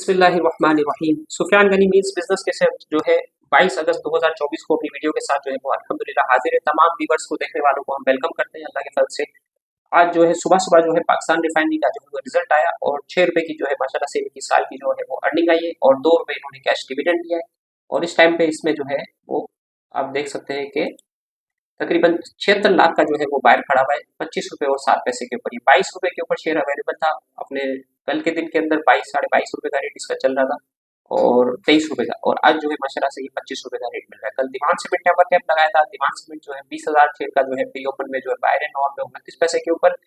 बिस्मिल्लाहिर्रहमानिर्रहीम। Sufiyan Gani means business के साथ जो है 22 अगस्त 2024 को अपनी वीडियो के साथ जो है वो अल्हम्दुलिल्लाह हाजिर है। तमाम व्यूवर्स को, देखने वालों को हम वेलकम करते हैं अल्लाह के फजल से। आज जो है सुबह सुबह जो है पाकिस्तान रिफाइनरी का जो है वो रिजल्ट आया और 6 रुपए की जो है माशाल्लाह से इनकी साल की जो है वो अर्निंग आई है और 2 रुपए इन्होंने कैश डिविडेंड दिया है। और इस टाइम पे इसमें जो है वो आप देख सकते हैं कि तकरीबन 76 लाख का जो है वो बायर खड़ा हुआ है 25 रुपए और 7 पैसे के ऊपर। ये 22 रुपए के ऊपर शेयर अवेलेबल था अपने कल के दिन के अंदर। 22 साढ़े 22 रुपए का रेट इसका चल रहा था और 23 रुपए का, और आज जो है माशाल्लाह से ये 25 रुपए का रेट मिल रहा है। कल दिमाग सीमेंट ने अपर कैप लगाया था। दिमाग सीमेंट जो है 20,000 शेयर का जो है प्री ओपन में जो है बायर है 9 रुपए 29 पैसे के ऊपर।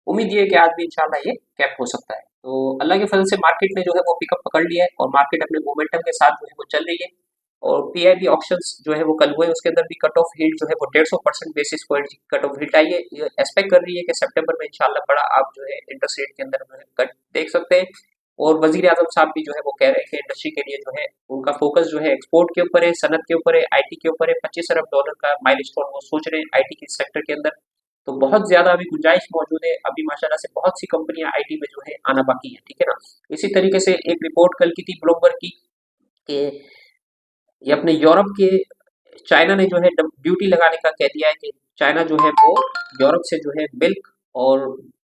उम्मीद ये है कि आज भी इंशाल्लाह ये कैप हो सकता है। तो अल्लाह के फजल से मार्केट ने जो है वो पिकअप पकड़ लिया है और मार्केट अपने मोमेंटम के साथ जो है वो चल रही है। और पीआईबी ऑप्शंस जो है वो कल हुए, उसके अंदर भी कट ऑफ हिट जो है वो 150% बेसिस पॉइंट की कट ऑफ हिट आई है। ये एक्सपेक्ट कर रही है कि सितंबर में इंशाल्लाह बड़ा आप जो है इंटरेस्ट रेट के अंदर जो है कट देख सकते हैं। और वजीर आजम साहब भी जो है वो कह रहे हैं कि इंडस्ट्री के लिए जो है उनका फोकस जो है एक्सपोर्ट के ऊपर है, सनत के ऊपर है, आईटी के ऊपर है। $25 अरब का माइलस्टोन वो सोच रहे हैं आईटी के सेक्टर के अंदर। तो बहुत ज्यादा अभी गुंजाइश मौजूद है। अभी माशाल्लाह से बहुत सी कंपनियां आईटी में जो है आना बाकी है, ठीक है ना। इसी तरीके से एक रिपोर्ट कल की थी ब्लूमबर्ग की कि ये अपने यूरोप के चाइना ने जो है ड्यूटी लगाने का कह दिया है कि चाइना जो है वो यूरोप से जो है मिल्क और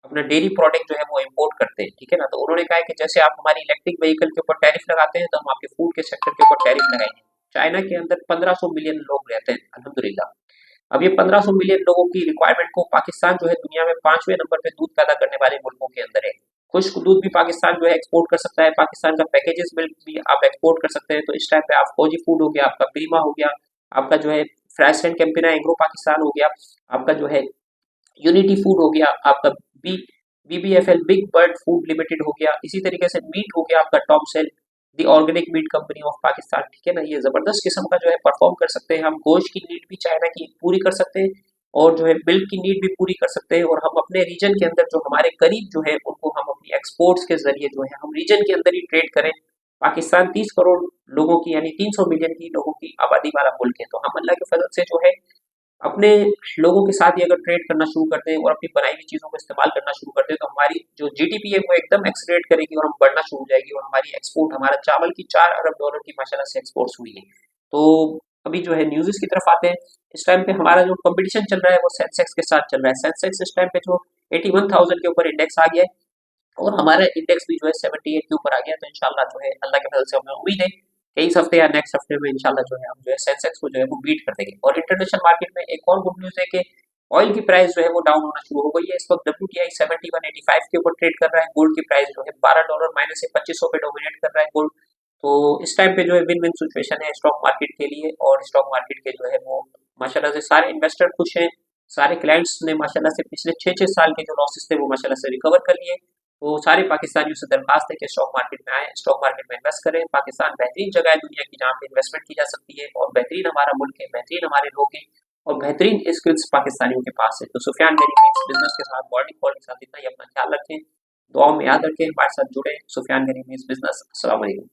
अपना डेयरी प्रोडक्ट जो है वो इंपोर्ट करते हैं, ठीक है ना। तो उन्होंने कहा है कि जैसे आप हमारी इलेक्ट्रिक व्हीकल के ऊपर टैरिफ लगाते हैं तो हम आपके फूड के सेक्टर के ऊपर टैरिफ लगाएंगे। चाइना के अंदर 1500 मिलियन लोग रहते हैं अल्हम्दुलिल्लाह। अब ये 1500 मिलियन लोगों की रिक्वायरमेंट को पाकिस्तान जो है दुनिया में 5वें नंबर पे दूध पैदा करने वाले मुल्कों के अंदर है। खुश्क दूध भी पाकिस्तान जो है एक्सपोर्ट कर सकता है। पाकिस्तान का पैकेजेस मिल्क भी आप एक्सपोर्ट कर सकते हैं। तो इस टाइम पे आप फौजी फूड हो गया, आपका प्रीमा हो गया, आपका जो है फ्रेश एंड कैंपिना एग्रो पाकिस्तान हो गया, आपका जो है यूनिटी फूड हो गया, आपका B BBFL big bird food limited हो गया। इसी तरीके से मीट हो गया आपका top sale the organic meat company of Pakistan, ठीक है ना। ये जबरदस्त किस्म का जो है परफॉर्म कर सकते हैं। हम गोश्त की नीड भी चाइना की पूरी कर सकते हैं और जो है मिल्क की नीड भी पूरी कर सकते हैं। और हम अपने रीजन के अंदर जो हमारे करीब जो है उनको हम अपनी एक्सपोर्ट्स के जरिए जो है हम रीजन के अंदर ही ट्रेड करें। पाकिस्तान 30 करोड़ लोगों की यानी 300 मिलियन की लोगों की आबादी वाला मुल्क है। तो हम अल्लाह के फजल से जो है अपने लोगों के साथ ही अगर ट्रेड करना शुरू करते हैं और अपनी बनाई हुई चीज़ों को इस्तेमाल करना शुरू करते हैं तो हमारी जो जीडीपी है वो एकदम एक्सलेरेट करेगी और हम बढ़ना शुरू हो जाएगी। और हमारी एक्सपोर्ट, हमारा चावल की $4 अरब की माशाल्लाह से एक्सपोर्ट्स हुई है। तो अभी जो है न्यूज़ की तरफ आते हैं। इस टाइम पे हमारा जो कंपटीशन चल रहा है वो सेंसेक्स के साथ चल रहा है। सेंसेक्स इस टाइम पे जो 81,000 के ऊपर इंडेक्स आ गया है और हमारा इंडेक्स भी जो है 78 के ऊपर आ गया। तो इंशाल्लाह जो है अल्लाह के फजल से हमें उम्मीद है कि इस हफ्ते या नेक्स्ट हफ्ते में इंशाल्लाह जो है हम जो है सेंसेक्स को जो है वो बीट कर देंगे। और इंटरनेशनल मार्केट में एक और गुड न्यूज़ है कि ऑयल की प्राइस जो है वो डाउन होना शुरू हो गई है। इस वक्त WTI 7185 के ऊपर ट्रेड कर रहा है। गोल्ड की प्राइस जो है $12 माइनस से 2500 पे डोमिनेट कर रहा है गोल्ड। तो इस टाइम पे जो है विन विन सिचुएशन है स्टॉक मार्केट के लिए। और स्टॉक मार्केट के जो है वो माशाल्लाह से सारे इन्वेस्टर खुश हैं। सारे क्लाइंट्स ने माशाल्लाह से पिछले 6-6 साल के जो लॉसेस थे वो माशाल्लाह से रिकवर कर लिए। तो सारे पाकिस्तानियों से दरखास्त है कि स्टॉक मार्केट में आए, स्टॉक मार्केट में इन्वेस्ट करें। पाकिस्तान बेहतरीन जगह है दुनिया की जहाँ पे इन्वेस्टमेंट की जा सकती है और बेहतरीन हमारा मुल्क है, बेहतरीन हमारे लोग हैं और बेहतरीन स्किल्स पाकिस्तानियों के पास है। तो सुफियान गनी मीन्स बिजनेस के साथ, मॉर्निंग कॉल के साथ इतना ही। अपना ख्याल रखें, दुआओं में याद रखें, हमारे साथ जुड़े। Sufiyan Gani means business. अस्सलाम वालेकुम।